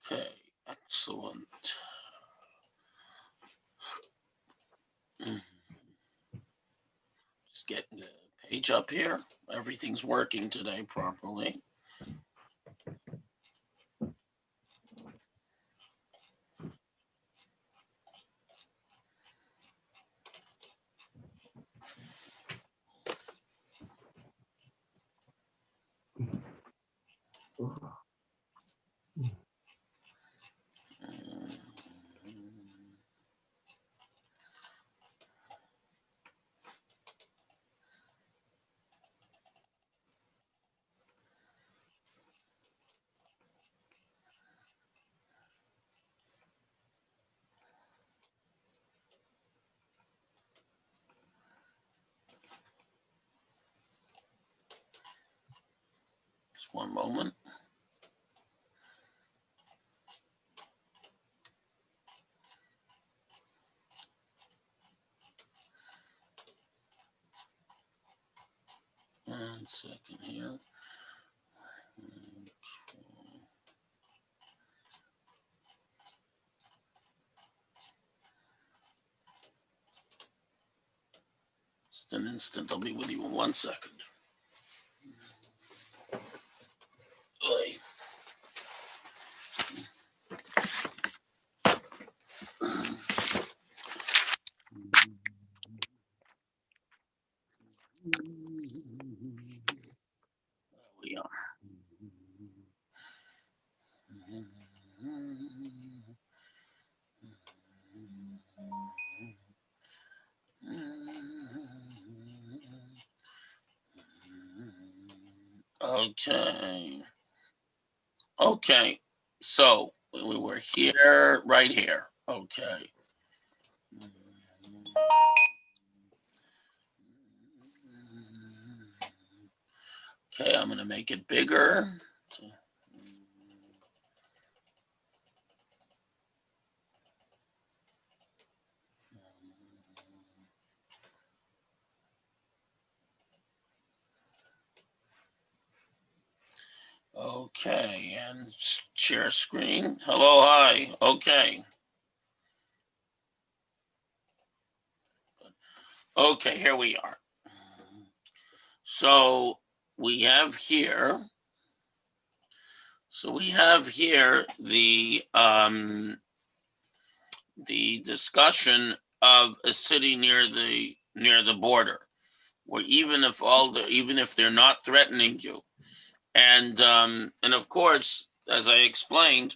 Okay, excellent. Just getting the page up here. Everything's working today properly. Just one moment. One second here. Just an instant. I'll be with you in 1 second. Oy. There we are. Okay. Okay. So we were here, right here. Okay. Okay, I'm going to make it bigger. Okay, and share screen. Hello, hi. Okay. Okay, here we are. So we have here. So we have here the discussion of a city near the border, where even if they're not threatening you, and of course, as I explained,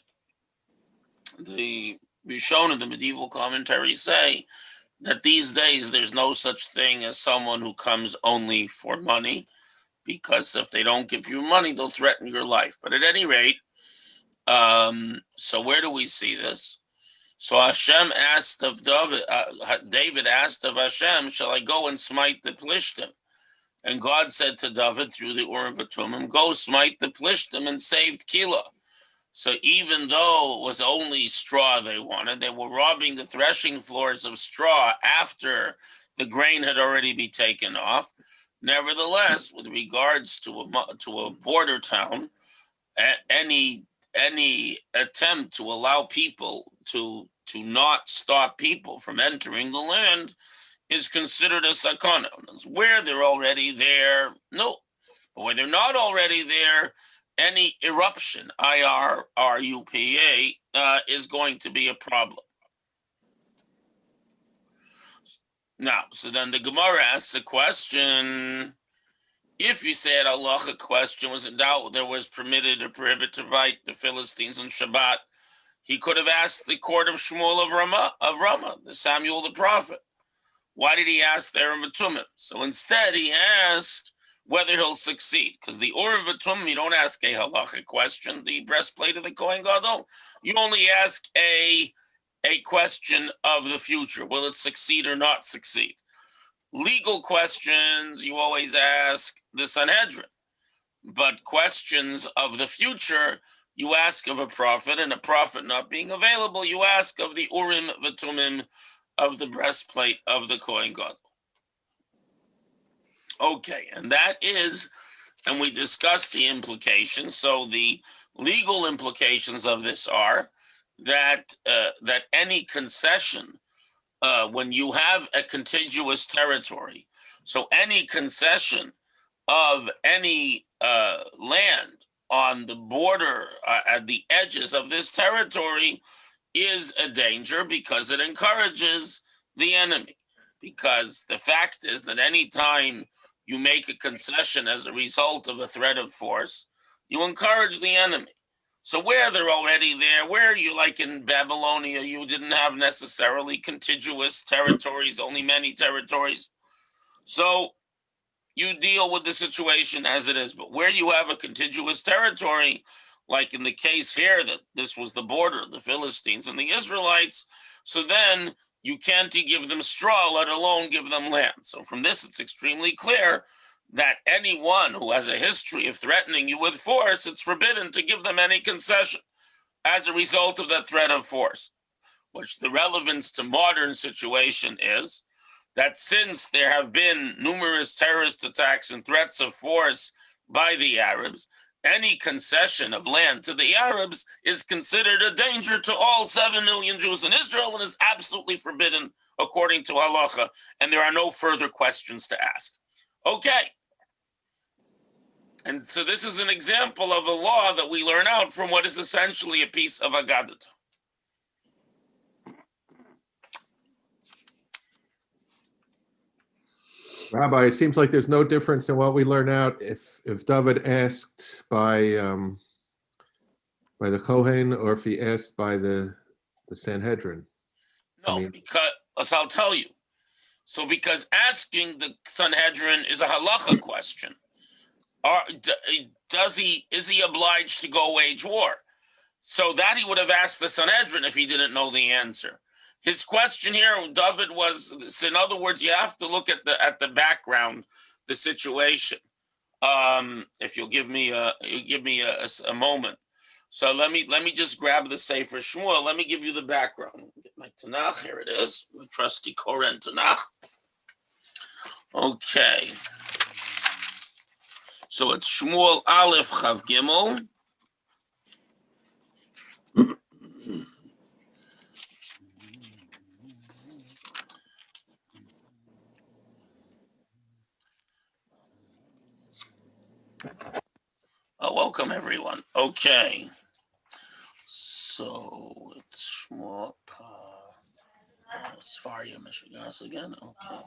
the Rishon and the medieval commentaries say that these days there's no such thing as someone who comes only for money, because if they don't give you money, they'll threaten your life. But at any rate, so where do we see this? So Hashem asked of David asked of Hashem, shall I go and smite the Plishtim? And God said to David through the Urim V'Tumim, go smite the Plishtim and saved Keilah. So even though it was only straw they wanted, they were robbing the threshing floors of straw after the grain had already been taken off. Nevertheless, with regards to a border town, any attempt to allow people to not stop people from entering the land is considered a sakana. Where they're already there, no. But when they're not already there, any eruption, IRUPA, is going to be a problem. Now, so then the Gemara asks a question. If you say a halacha question was in doubt, there was permitted or prohibited to fight the Philistines on Shabbat, he could have asked the court of Shmuel of Ramah, the Samuel the prophet. Why did he ask there in V'Tumim? So instead, he asked whether he'll succeed, because the Urim V'Tumim, you don't ask a halacha question. The breastplate of the Kohen Gadol, you only ask a question of the future. Will it succeed or not succeed? Legal questions, you always ask the Sanhedrin. But questions of the future, you ask of a prophet, and a prophet not being available, you ask of the Urim V'Tumim of the breastplate of the Kohen Gadol. Okay, and that is, and we discussed the implications. So the legal implications of this are that that any concession, when you have a contiguous territory, so any concession of any land on the border, at the edges of this territory, is a danger because it encourages the enemy. Because the fact is that any time you make a concession as a result of a threat of force, you encourage the enemy. So where they're already there, where you, like in Babylonia, you didn't have necessarily contiguous territories, only many territories. So you deal with the situation as it is. But where you have a contiguous territory, like in the case here, that this was the border, the Philistines and the Israelites, so then you can't give them straw, let alone give them land. So from this, it's extremely clear that anyone who has a history of threatening you with force, it's forbidden to give them any concession as a result of that threat of force. Which the relevance to modern situation is that since there have been numerous terrorist attacks and threats of force by the Arabs, any concession of land to the Arabs is considered a danger to all 7 million Jews in Israel and is absolutely forbidden according to halacha, and there are no further questions to ask. Okay. And so this is an example of a law that we learn out from what is essentially a piece of Aggadot. Rabbi, it seems like there's no difference in what we learn out if David asked by the Kohen or if he asked by the Sanhedrin. No, because I'll tell you. So because asking the Sanhedrin is a halacha question. Is he obliged to go wage war? So that he would have asked the Sanhedrin if he didn't know the answer. His question here, David, was, so in other words, you have to look at the background, the situation. If you'll give me a moment. So let me just grab the Sefer Shmuel. Let me give you the background. Get my Tanakh. Here it is. My trusty Koren Tanakh. Okay. So it's Shmuel Aleph Chav Gimel. Welcome everyone. Okay. So it's Shmuel Sfaria Mishigas again. Okay.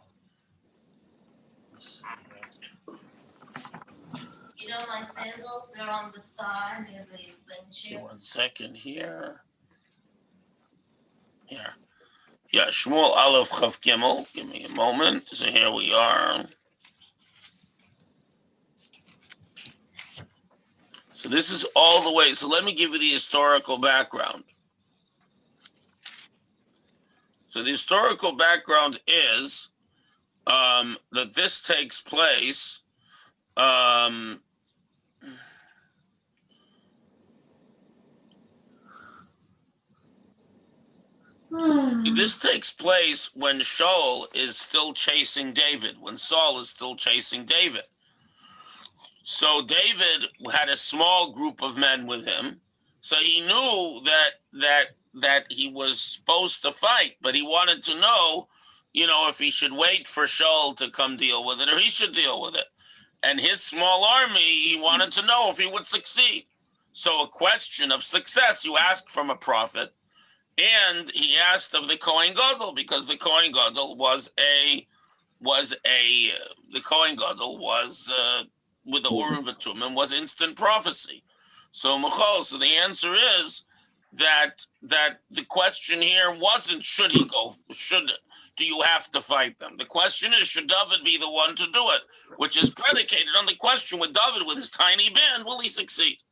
You know my sandals, they're on the side near the bench. Okay, 1 second here. Here. Yeah, Shmuel Aleph Chav Gimel. Give me a moment. So here we are. So this is all the way. So let me give you the historical background. So the historical background is that this takes place this takes place when Shaul is still chasing David, when Saul is still chasing David. So David had a small group of men with him. So he knew that he was supposed to fight, but he wanted to know, if he should wait for Shaul to come deal with it or he should deal with it. And his small army, he wanted to know if he would succeed. So a question of success you ask from a prophet, and he asked of the Kohen Gadol, because the Kohen Gadol was with the Urim V'Tumim was instant prophecy. So the answer is that the question here wasn't do you have to fight them? The question is, should David be the one to do it? Which is predicated on the question with David with his tiny band, will he succeed?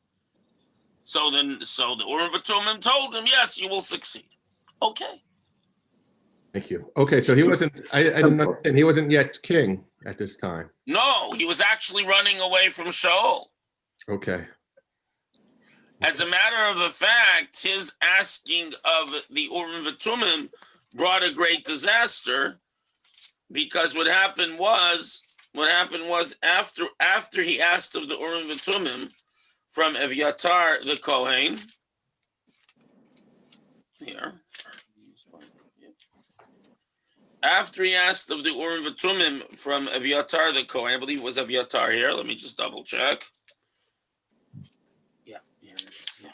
So the Urim V'Tumim told him, yes, you will succeed. Okay. Thank you. Okay, so he wasn't, I didn't understand, he wasn't yet king at this time. No, he was actually running away from Shaul. Okay. As a matter of fact, his asking of the Urim V'Tumim brought a great disaster, because what happened was after he asked of the Urim V'Tumim, from Eviatar the Kohen. Here. After he asked of the Urim V'Tumim from Eviatar the Kohen, I believe it was Eviatar here. Let me just double check. Yeah, here it is. Yeah.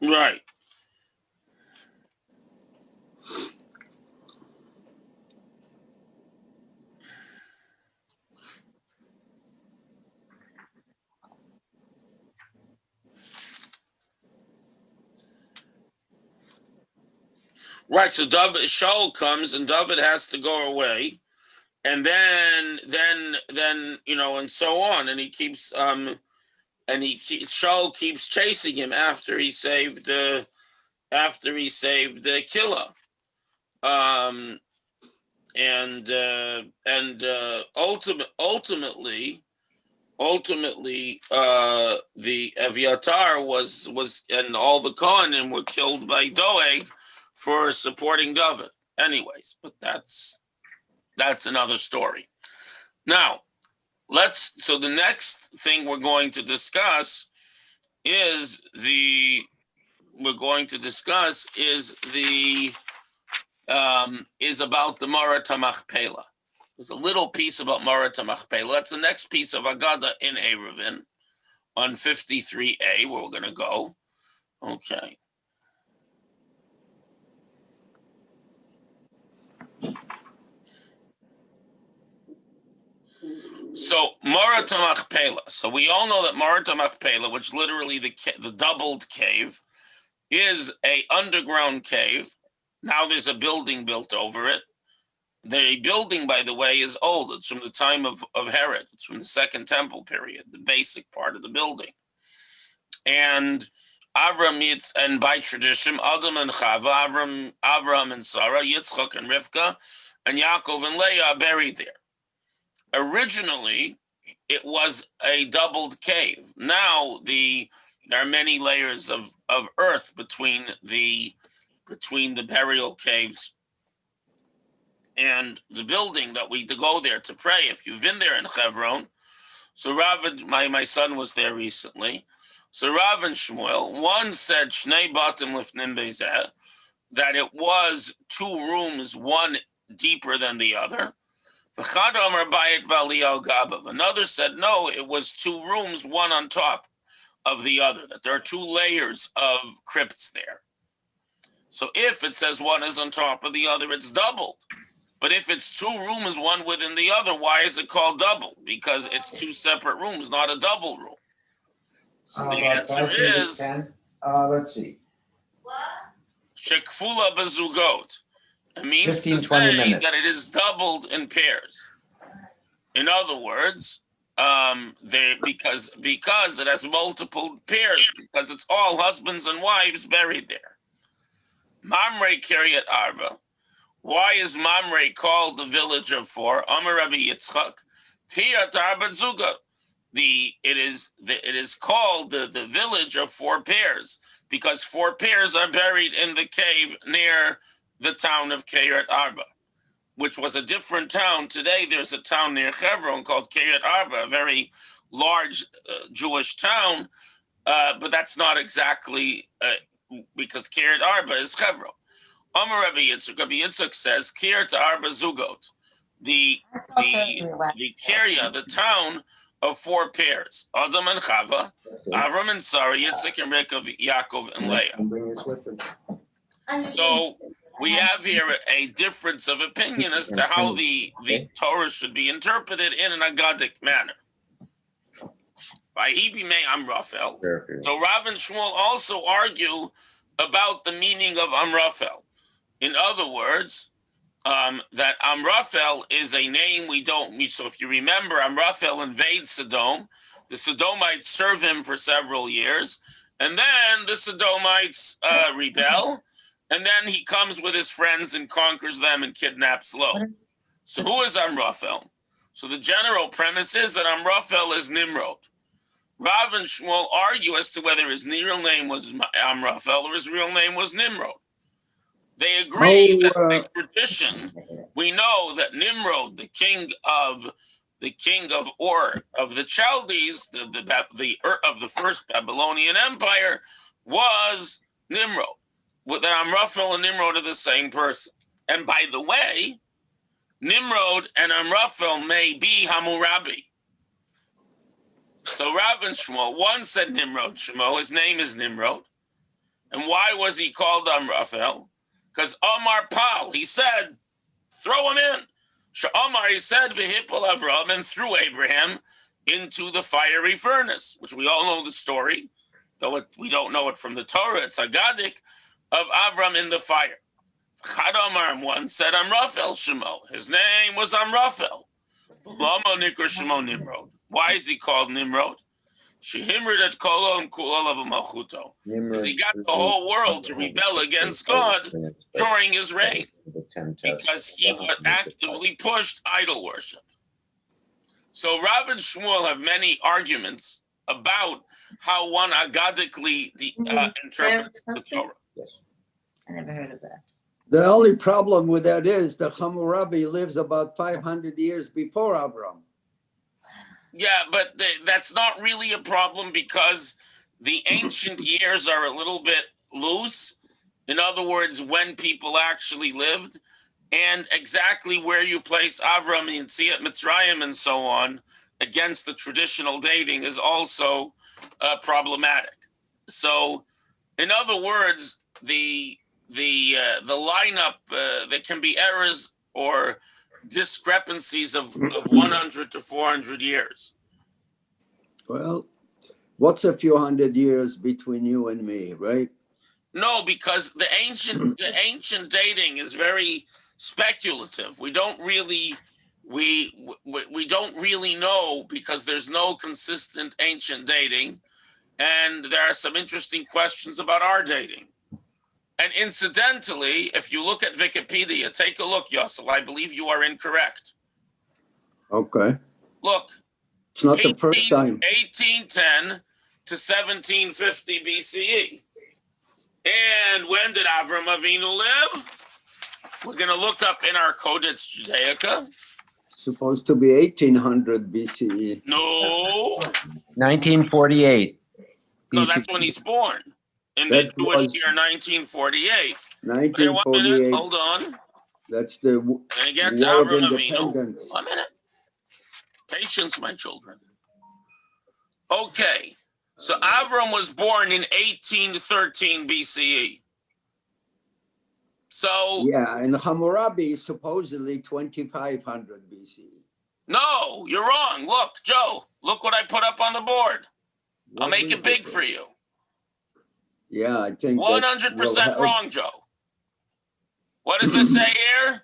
Right. Right. So Shaul comes, and David has to go away, and then and so on, and he keeps Shaul keeps chasing him after he saved Killa, ultimately the Eviatar was and all the Kohanim were killed by Doeg for supporting David. Anyways, but that's another story. Now, so the next thing we're going to discuss is about the Marat HaMachpelah. There's a little piece about Marat HaMachpelah. That's the next piece of Aggadot in Eruvin on 53a, where we're going to go. Okay. So Marat HaMachpelah. So we all know that Marat HaMachpelah, which literally the doubled cave, is a underground cave. Now there's a building built over it. The building, by the way, is old. It's from the time of Herod. It's from the Second Temple period, the basic part of the building. And and by tradition, Adam and Chava, Avraham and Sarah, Yitzchak and Rivka, and Yaakov and Leah are buried there. Originally, it was a doubled cave. Now there are many layers of earth between the burial caves and the building that we to go there to pray. If you've been there in Hebron, so Rav, my son was there recently. So Rav and Shmuel, one said Shnei Batim Lifnim Beizeh, that it was two rooms, one deeper than the other. Another said no, it was two rooms, one on top of the other, that there are two layers of crypts there. So if it says one is on top of the other, it's doubled. But if it's two rooms, one within the other, why is it called double? Because it's two separate rooms, not a double room. So the answer is, let's see. Shekfula Bazugot. It means 15, to say 20 minutes. that it is doubled in pairs. In other words, because it has multiple pairs, because it's all husbands and wives buried there. Mamre Kiryat Arba. Why is Mamre called the village of four? Amar Rabbi Yitzchak. Kiryat Arba Zuga. It is called the village of four pairs because four pairs are buried in the cave near the town of Kiryat Arba, which was a different town. Today there's a town near Hebron called Kiryat Arba, a very large Jewish town, but that's not exactly because Kiryat Arba is Hebron. Amar Rabbi Yitzchak says Kiryat Arba Zugot, the Kiryat, the town of four pairs: Adam and Chava, Avram and Sarah, Yitzchak and Rivka, Yaakov and Leah. So we have here a difference of opinion as to how the Torah should be interpreted in an Aggadic manner. By Hebi May Amraphel. So Rav and Shmuel also argue about the meaning of Amraphel. In other words, that Amraphel is a name so if you remember, Amraphel invades Sodom. The Sodomites serve him for several years, and then the Sodomites rebel, and then he comes with his friends and conquers them and kidnaps Lot. So who is Amraphel? So the general premise is that Amraphel is Nimrod. Rav and Shmuel argue as to whether his real name was Amraphel or his real name was Nimrod. They agree that by tradition, we know that Nimrod, the king of the king of Ur of the Chaldees, of the first Babylonian Empire, was Nimrod. That Amraphel and Nimrod are the same person. And by the way, Nimrod and Amraphel may be Hammurabi. So Rav and Shmuel, one said Nimrod Shemo, his name is Nimrod. And why was he called Amraphel? Because Omar Pal, he said, throw him in. Omar, he said, V'hipol Avram, and threw Abraham into the fiery furnace, which we all know the story, though we don't know it from the Torah. It's Aggadot of Avram in the fire. Chad Omar, one said Amraphel Shemo. His name was Amraphel. V'lama nikra Shemo Nimrod. Why is he called Nimrod? Shehimrid et kolon kulala b'malchuto. Because he got the whole world to rebel against God during his reign. Because he actively pushed idol worship. So Rav and Shmuel have many arguments about how one aggadically interprets the Torah. I never heard of that. The only problem with that is the Hammurabi lives about 500 years before Avram. Yeah, but that's not really a problem because the ancient years are a little bit loose. In other words, when people actually lived, and exactly where you place Avram and Yetziat Mitzrayim and so on against the traditional dating is also problematic. So, in other words, the lineup, there can be errors or discrepancies of 100 to 400 years. Well, what's a few hundred years between you and me, right? No, because the ancient dating is very speculative. We don't really know because there's no consistent ancient dating, and there are some interesting questions about our dating. And incidentally, if you look at Wikipedia, take a look, Yossel. I believe you are incorrect. Okay. Look. It's not the first time. 1810 to 1750 BCE. And when did Avram Avinu live? We're going to look up in our Codex Judaica. Supposed to be 1800 BCE. No. 1948. No, that's when he's born. In the Jewish year 1948. 1948. Wait, 1 minute, hold on. That's the And get to War of Avram Avinu. Independence. 1 minute. Patience, my children. Okay. So Avram was born in 1813 BCE. So yeah, and Hammurabi supposedly 2500 BCE. no, you're wrong. Look, Joe, look what I put up on the board. I'll make it big for you. Yeah, I think 100% wrong, Joe. What does this say here?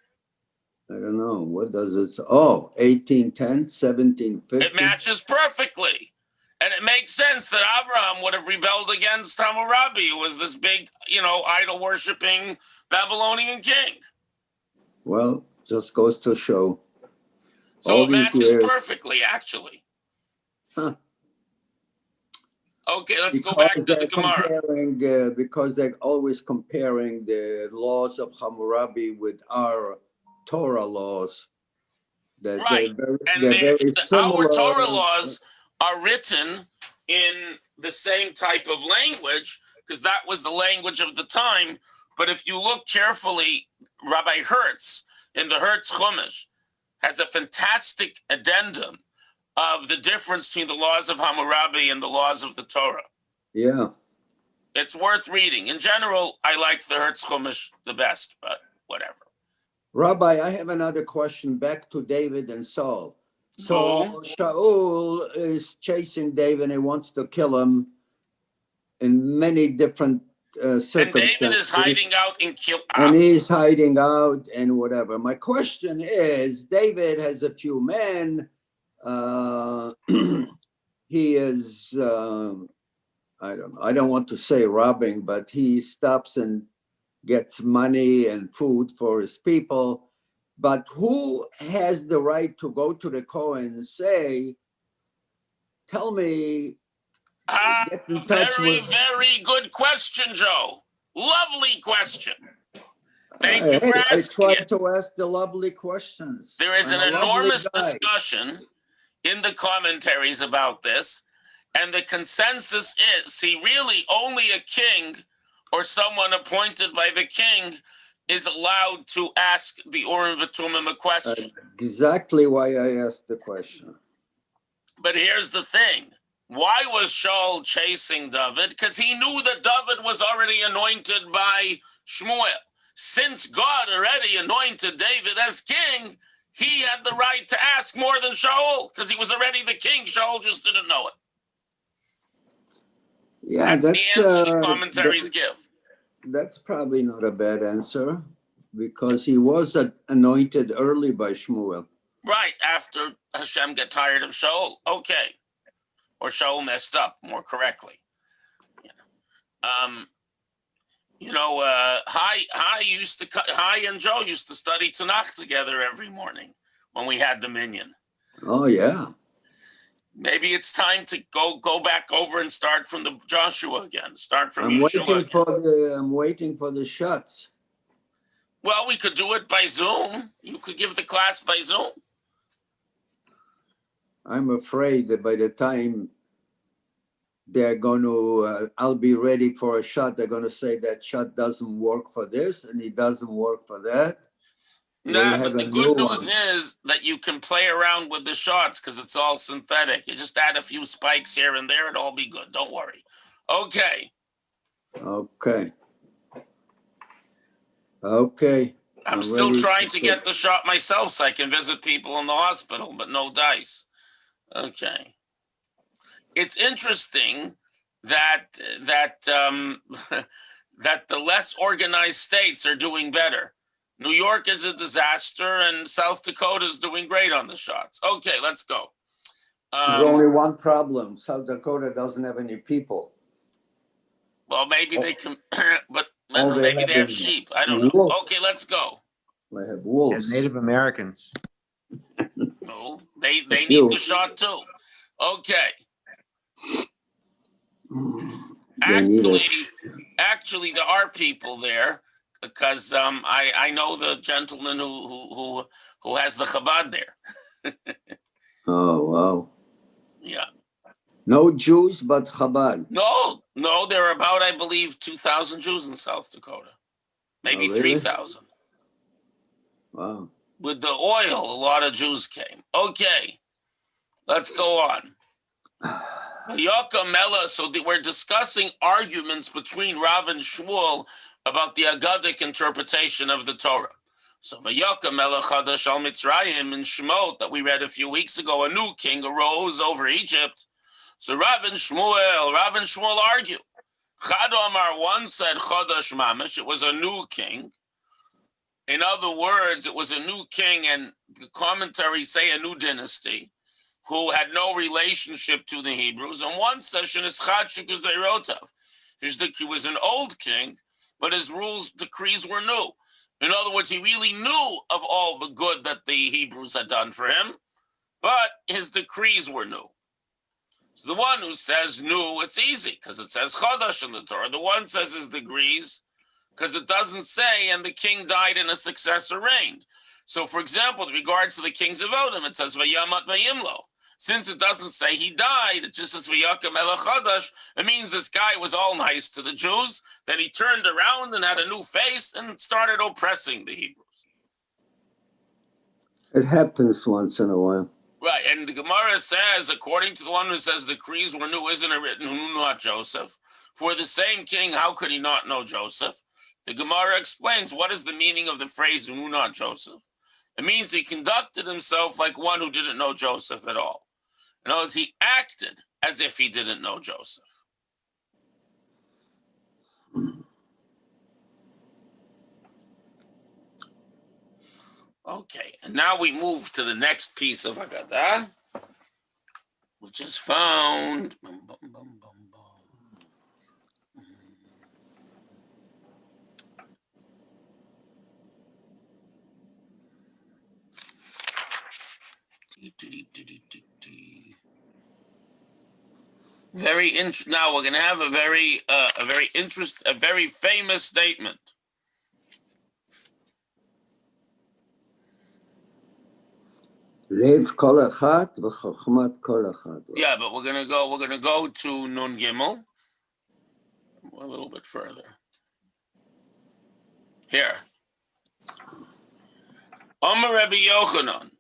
I don't know. What does it say? Oh, 1810, 1750. It matches perfectly. And it makes sense that Abraham would have rebelled against Hammurabi, who was this big, idol-worshipping Babylonian king. Well, just goes to show. So it matches perfectly, actually. Huh. Okay, let's go back to the Gemara. Because they're always comparing the laws of Hammurabi with our Torah laws. Right. They're very similar. Our Torah laws are written in the same type of language because that was the language of the time. But if you look carefully, Rabbi Hertz in the Hertz Chumash has a fantastic addendum of the difference between the laws of Hammurabi and the laws of the Torah. Yeah. It's worth reading. In general, I like the Hertz Chumash the best, but whatever. Rabbi, I have another question back to David and Saul. So Shaul is chasing David and wants to kill him in many different circumstances. And David is hiding out in And he's hiding out and whatever. My question is, David has a few men. He is, I don't want to say robbing, but he stops and gets money and food for his people. But who has the right to go to the Kohen and say, tell me, get in touch very good question, Joe. Lovely question. Thank you for asking I try to ask the lovely questions. There is an enormous discussion in the commentaries about this, and the consensus is, see, really only a king or someone appointed by the king is allowed to ask the Urim V'Tumim a question. Exactly why I asked the question. But here's the thing. Why was Shaul chasing David? Because he knew that David was already anointed by Shmuel. Since God already anointed David as king, he had the right to ask more than Shaul, because he was already the king. Shaul just didn't know it. Yeah, That's the answer the commentaries give. That's probably not a bad answer, because he was anointed early by Shmuel. Right, after Hashem got tired of Shaul. Okay. Or Shaul messed up, more correctly. Hai and Joe used to study Tanakh together every morning when we had the minyan. Oh, yeah. Maybe it's time to go back over and start from the Joshua again. Start from I'm Yeshua again. waiting for the shots. Well, we could do it by Zoom. You could give the class by Zoom. I'm afraid that by the time they're going to, I'll be ready for a shot, they're going to say that shot doesn't work for this and it doesn't work for that. Nah, but the good news is that you can play around with the shots because it's all synthetic. You just add a few spikes here and there, it'll all be good. Don't worry. Okay. I'm still trying to get the shot myself so I can visit people in the hospital, but no dice. Okay. It's interesting that that the less organized states are doing better. New York is a disaster, and South Dakota is doing great on the shots. Okay, let's go. There's only one problem. South Dakota doesn't have any people. Well, maybe they can, but maybe they have sheep. I don't know. Wolves. Okay, let's go. They have wolves. And Native Americans. No, they need the shot too. Okay. Actually, there are people there because I know the gentleman who has the Chabad there. Oh, wow. Yeah. No Jews, but Chabad. No, there are about, I believe, 2,000 Jews in South Dakota. Maybe 3,000. Wow. With the oil, a lot of Jews came. Okay, let's go on. So we're discussing arguments between Rav and Shmuel about the Aggadic interpretation of the Torah. So Vayaka Melech Chadash al Mitzrayim in Shemot that we read a few weeks ago, a new king arose over Egypt. So Rav and Shmuel argue. Chad Omar, one said Chadash Mamish, it was a new king. In other words, it was a new king, and the commentaries say a new dynasty who had no relationship to the Hebrews. And one session is Chadshik Zayrotav. He was an old king, but his decrees were new. In other words, he really knew of all the good that the Hebrews had done for him, but his decrees were new. So the one who says new, it's easy, because it says Chadash in the Torah. The one says his decrees, because it doesn't say, and the king died and a successor reigned. So, for example, with regards to the kings of Odom, it says Vayamat Vayimlo. Since it doesn't say he died, it just says V'yakem Melech Chadash. It means this guy was all nice to the Jews. Then he turned around and had a new face and started oppressing the Hebrews. It happens once in a while. Right, and the Gemara says, according to the one who says the decrees were new, isn't it written, who knew not Joseph? For the same king, how could he not know Joseph? The Gemara explains what is the meaning of the phrase, who knew not Joseph. It means he conducted himself like one who didn't know Joseph at all. In other words, he acted as if he didn't know Joseph. Okay, and now we move to the next piece of Aggadah, which is found. Very interesting. Now we're going to have a very famous statement. Ev kol echad v'chokhmat kol echad. Yeah, but we're gonna go to Nun Gimel. A little bit further. Here. Omer Rabbi Yochanan.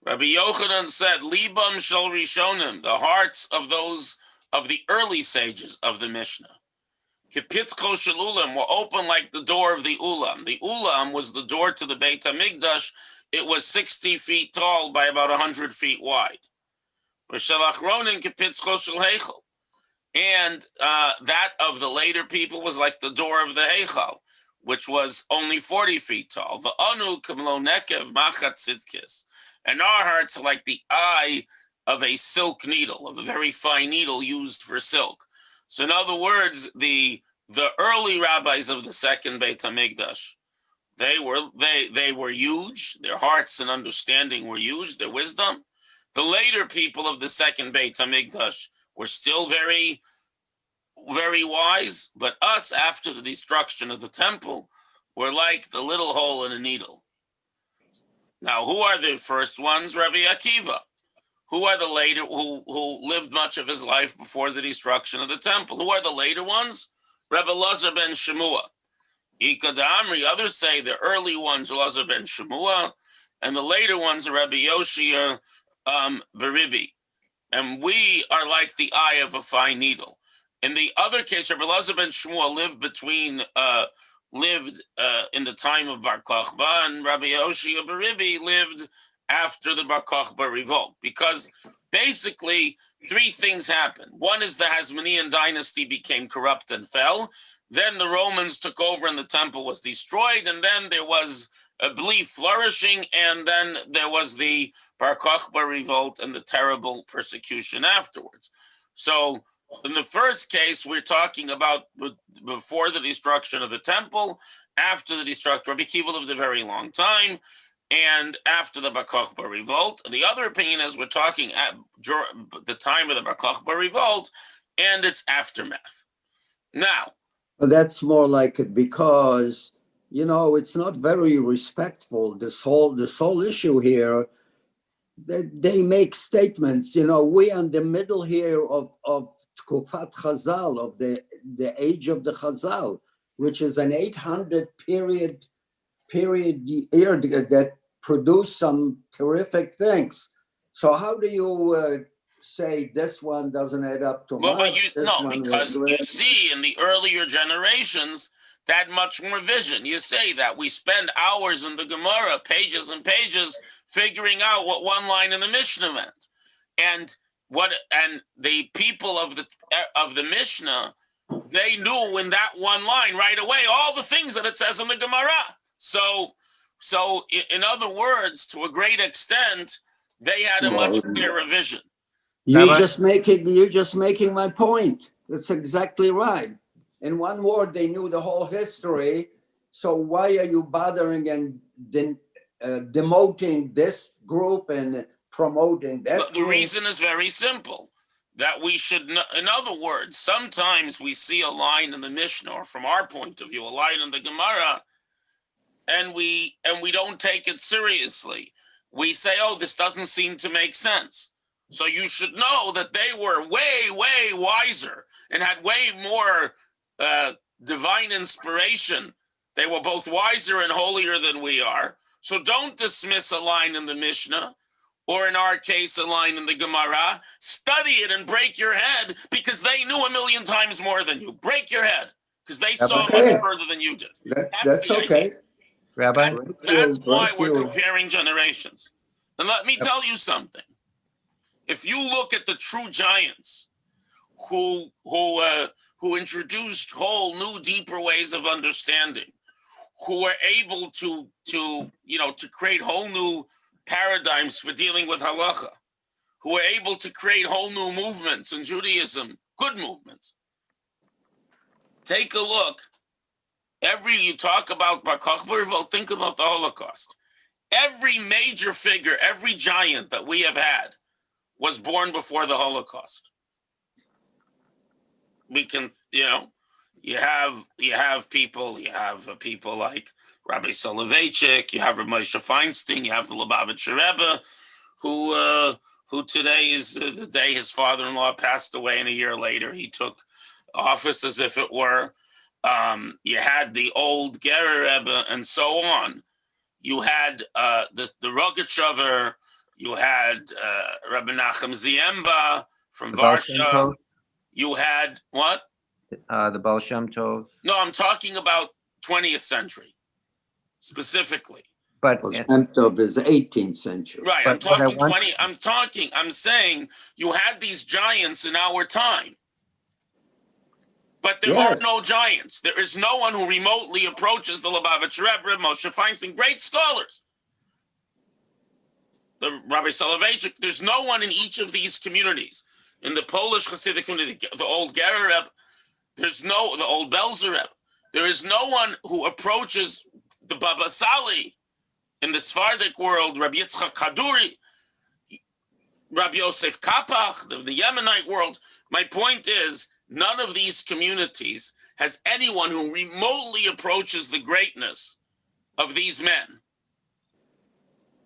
Rabbi Yochanan said, Libam shel Rishonim, the hearts of those of the early sages of the Mishnah. Kipitzko shel Ulam were open like the door of the Ulam. The Ulam was the door to the Beit HaMikdash. It was 60 feet tall by about 100 feet wide. Rishel Achronin kipitzko shel Heichel. And that of the later people was like the door of the Heichal, which was only 40 feet tall. V'anu k'mlo nekev machat tzidkis. And our hearts are like the eye of a silk needle, of a very fine needle used for silk. So in other words, the early rabbis of the second Beit HaMikdash, they were huge. Their hearts and understanding were huge, their wisdom. The later people of the second Beit HaMikdash were still very, very wise, but us, after the destruction of the temple, were like the little hole in a needle. Now, who are the first ones? Rabbi Akiva. Who are the later, who lived much of his life before the destruction of the temple? Who are the later ones? Rabbi Lazar ben Shemua. Ika Amri, others say the early ones are Lazar ben Shemua, and the later ones are Rabbi Yoshia Beribi. And we are like the eye of a fine needle. In the other case, Rabbi Lazar ben Shmuel lived in the time of Bar Kokhba, and Rabbi Yoshia Beribi lived after the Bar Kokhba revolt. Because basically, three things happened. One is the Hasmonean dynasty became corrupt and fell. Then the Romans took over and the temple was destroyed. And then there was a belief flourishing. And then there was the Bar Kokhba revolt and the terrible persecution afterwards. So in the first case, we're talking about before the destruction of the temple, after the destruction. Rabbi Akiva lived a very long time, and after the Bar Kokhba revolt. The other opinion is we're talking at the time of the Bar Kokhba revolt and its aftermath. Now, well, that's more like it because, it's not very respectful. This whole issue here. They make statements. We are in the middle here of Tkufat Chazal, of the age of the Chazal, which is an 800 period year that produced some terrific things. So how do you say this one doesn't add up to much? Because you see in the earlier generations that much more vision. You say that we spend hours in the Gemara, pages and pages, figuring out what one line in the Mishnah meant, and the people of the Mishnah, they knew in that one line right away all the things that it says in the Gemara. So in other words, to a great extent, they had a much clearer vision. You're just making my point. That's exactly right. In one word, they knew the whole history. So why are you bothering and demoting this group and promoting that group? The reason is very simple. That we should, in other words, sometimes we see a line in the Mishnah, or from our point of view, a line in the Gemara, and we don't take it seriously. We say, oh, this doesn't seem to make sense. So you should know that they were way, way wiser and had way more divine inspiration. They were both wiser and holier than we are. So don't dismiss a line in the Mishnah, or in our case, a line in the Gemara. Study it and break your head, because they knew a million times more than you. Break your head, because they saw much further than you did. That's okay. Idea. Rabbi? That's why we're comparing generations. And let me tell you something. If you look at the true giants who introduced whole new, deeper ways of understanding, who were able to create whole new paradigms for dealing with halacha, who were able to create whole new movements in Judaism, good movements. Take a look. You talk about Bar Kokhba revolt, think about the Holocaust. Every major figure, every giant that we have had was born before the Holocaust. We can, you have people like Rabbi Soloveitchik, you have Moshe Feinstein, you have the Lubavitcher Rebbe, who today is the day his father-in-law passed away, and a year later he took office as if it were. You had the old Gerer Rebbe, and so on. You had the Rogachover. You had Rabbi Nachum Ziemba from The Baal Shem Varsha. Tov? You had what? The Baal Shem Tov. No, I'm talking about 20th century specifically. But Shem Tov is 18th century. Right, But I'm talking what I want- 20. I'm saying you had these giants in our time. But there are Yes. no giants. There is no one who remotely approaches the Lubavitch Rebbe, Moshe Feinstein, great scholars. The Rabbi Soloveitchik, there's no one in each of these communities. In the Polish Hasidic community, the old Gerer Rebbe, the old Belzer Rebbe, there is no one who approaches the Baba Sali. In the Sephardic world, Rabbi Yitzchak Kaduri, Rabbi Yosef Kapach, the Yemenite world. My point is, none of these communities has anyone who remotely approaches the greatness of these men.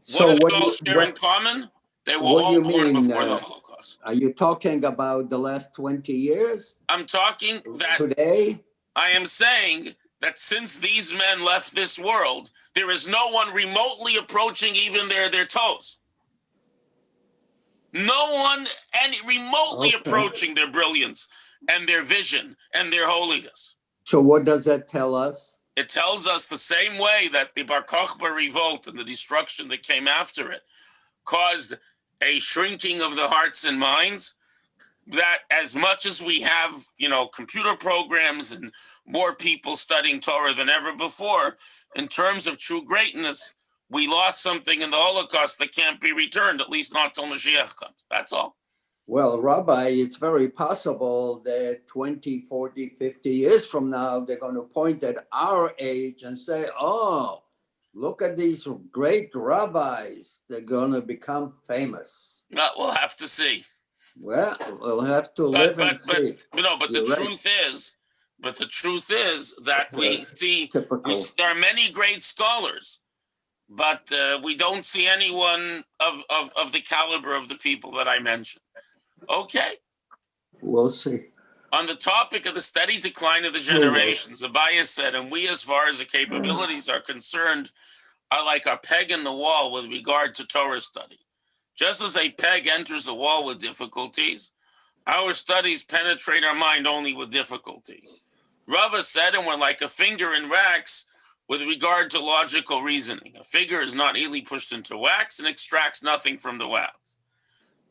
So What what did do they all you- share in common? They were what do all you born mean, before the Holocaust. Are you talking about the last 20 years? I'm talking that Today? I am saying that since these men left this world, there is no one remotely approaching even their toes. No one any remotely Okay. approaching their brilliance and their vision and their holiness. So what does that tell us? It tells us the same way that the Bar Kokhba revolt and the destruction that came after it caused a shrinking of the hearts and minds, that as much as we have, computer programs and more people studying Torah than ever before, in terms of true greatness, we lost something in the Holocaust that can't be returned, at least not till Mashiach comes. That's all. Well, Rabbi, it's very possible that 20, 40, 50 years from now, they're going to point at our age and say, oh, look at these great rabbis. They're going to become famous. We'll have to see. Well, we'll have to live and see. But You're the right. truth is that we see Typical. there are many great scholars, but we don't see anyone of the caliber of the people that I mentioned. Okay. We'll see. On the topic of the steady decline of the generations, Abaya said, and we, as far as the capabilities are concerned, are like a peg in the wall with regard to Torah study. Just as a peg enters a wall with difficulties, our studies penetrate our mind only with difficulty. Rava said, and we're like a finger in wax with regard to logical reasoning. A figure is not easily pushed into wax and extracts nothing from the wax.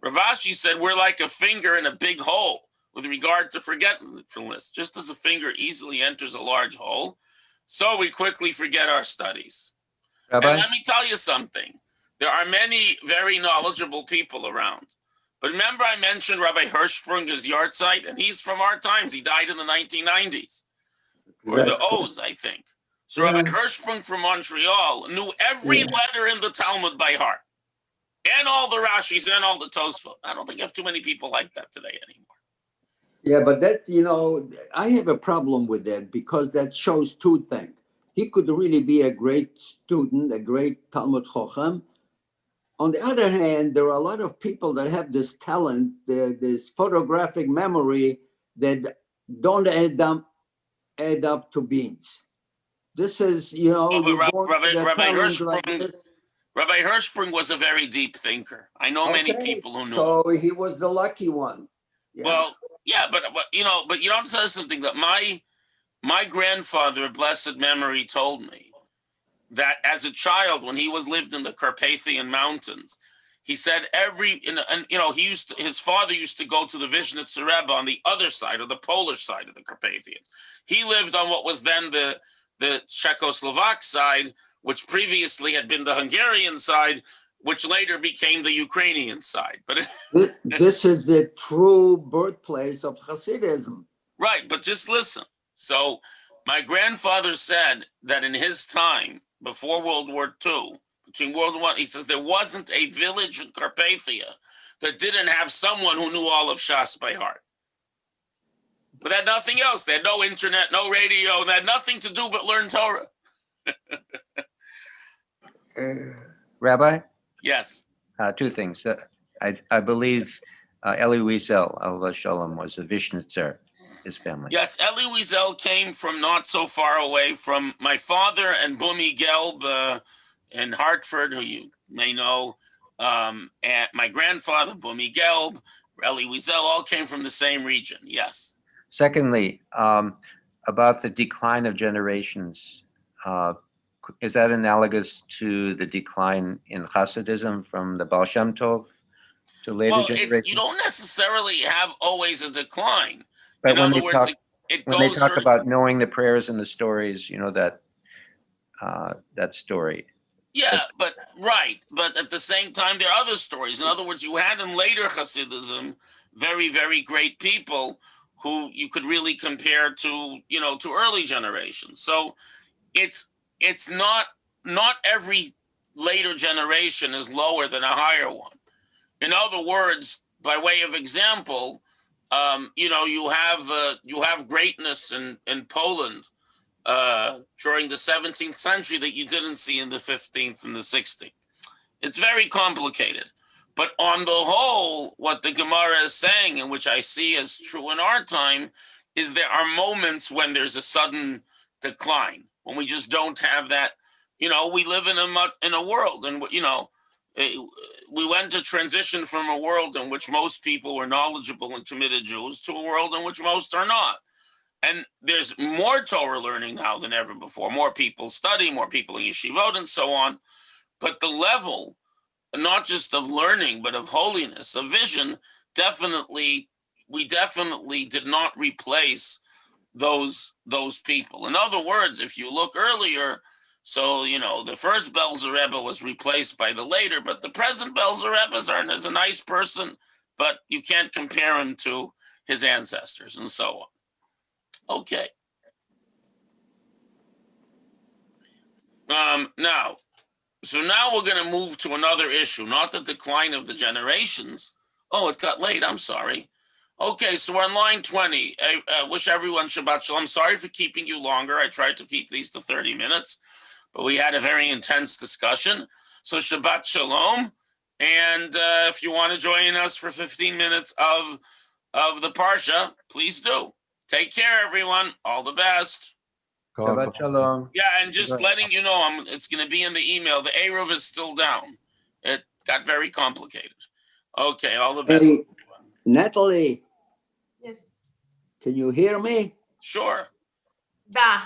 Rav Ashi said, we're like a finger in a big hole with regard to forgetfulness. Just as a finger easily enters a large hole, so we quickly forget our studies. Rabbi? And let me tell you something. There are many very knowledgeable people around. But remember I mentioned Rabbi Hirschprunger's yard site, and he's from our times. He died in the 1990s. Or the O's, I think. So Rabbi Hirschprung from Montreal knew every letter in the Talmud by heart. And all the Rashis and all the Tosfot. I don't think you have too many people like that today anymore. Yeah, but that, I have a problem with that because that shows two things. He could really be a great student, a great Talmud Chacham. On the other hand, there are a lot of people that have this talent, this photographic memory that don't add up to beans. This is, But you're born with a Rabbi talent like Hirschprung, this. Rabbi Hirschprung was a very deep thinker. I know many Okay, people who knew him. So he was the lucky one. Yeah. Well, yeah, but you know what, say something that my grandfather of blessed memory told me that as a child, when he lived in the Carpathian Mountains, he said his father used to go to the Vishnitzer Rebbe on the other side, or the Polish side of the Carpathians. He lived on what was then the Czechoslovak side, which previously had been the Hungarian side, which later became the Ukrainian side. But This is the true birthplace of Hasidism. right, but just listen. So my grandfather said that in his time, before World War II, between World War I, he says there wasn't a village in Carpathia that didn't have someone who knew all of Shas by heart. But they had nothing else. They had no internet, no radio. They had nothing to do but learn Torah. Rabbi? Yes. Two things. I believe Eli Wiesel, Allah Shalom, was a Vishnitzer, his family. Yes, Eli Wiesel came from not so far away from my father and Bumi Gelb in Hartford, who you may know, and my grandfather, Bumi Gelb, Eli Wiesel, all came from the same region. Yes. Secondly, about the decline of generations, is that analogous to the decline in Hasidism from the Baal Shem Tov to later Well, generations? you don't necessarily have always a decline. But In when other they words, talk, it when they goes talk very, about knowing the prayers and the stories, you know, that story. yeah, but right. But at the same time, there are other stories. In other words, you had in later Hasidism very, very great people who you could really compare to, to early generations. So it's not every later generation is lower than a higher one. In other words, by way of example, you have greatness in Poland during the 17th century that you didn't see in the 15th and the 16th. It's very complicated. But on the whole, what the Gemara is saying, and which I see as true in our time, is there are moments when there's a sudden decline, when we just don't have that. We live in a world, and we went to transition from a world in which most people were knowledgeable and committed Jews to a world in which most are not. And there's more Torah learning now than ever before. More people study, more people in yeshivot, and so on. But the level, not just of learning, but of holiness, of vision, we definitely did not replace those people. In other words, if you look earlier, so the first Belzer Rebbe was replaced by the later, but the present Belzer Rebbe is a nice person, but you can't compare him to his ancestors and so on. Okay. Now we're going to move to another issue, not the decline of the generations. Oh, it got late. I'm sorry. Okay, so we're on line 20. I wish everyone Shabbat Shalom. Sorry for keeping you longer. I tried to keep these to 30 minutes, but we had a very intense discussion. So Shabbat Shalom. And if you want to join us for 15 minutes of the Parsha, please do. Take care, everyone. All the best. Shabbat Shalom. Yeah, and just letting you know, it's going to be in the email. The Eruv is still down. It got very complicated. Okay, all the best. Hey, Natalie, Yes. can you hear me? Sure. Da.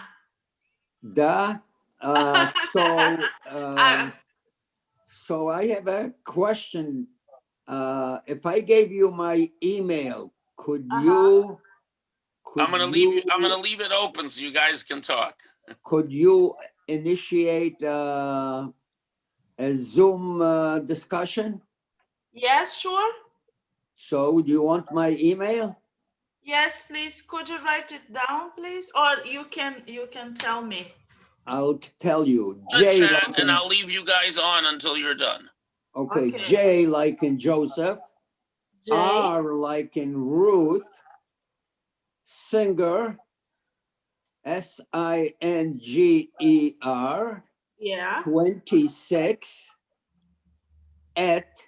Da. So I have a question. If I gave you my email, could you? I'm gonna leave it open so you guys can talk. Could you initiate a Zoom discussion? Yes, sure. So do you want my email? Yes, please. Could you write it down, please? Or you can tell me. I'll tell you. The J chat, like and in, I'll leave you guys on until you're done. okay, Okay. J like in Joseph, J. R like in Ruth, Singer, Singer, Yeah. 26 at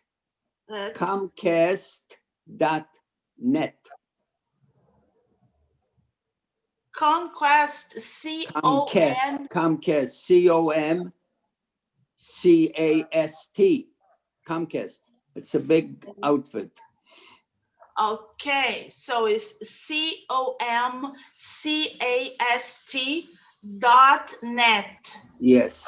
That. Comcast.net. Conquest. Comcast, CON. COMCAST. Comcast. It's a big outfit. Okay. So it's COMCAST.net. Yes.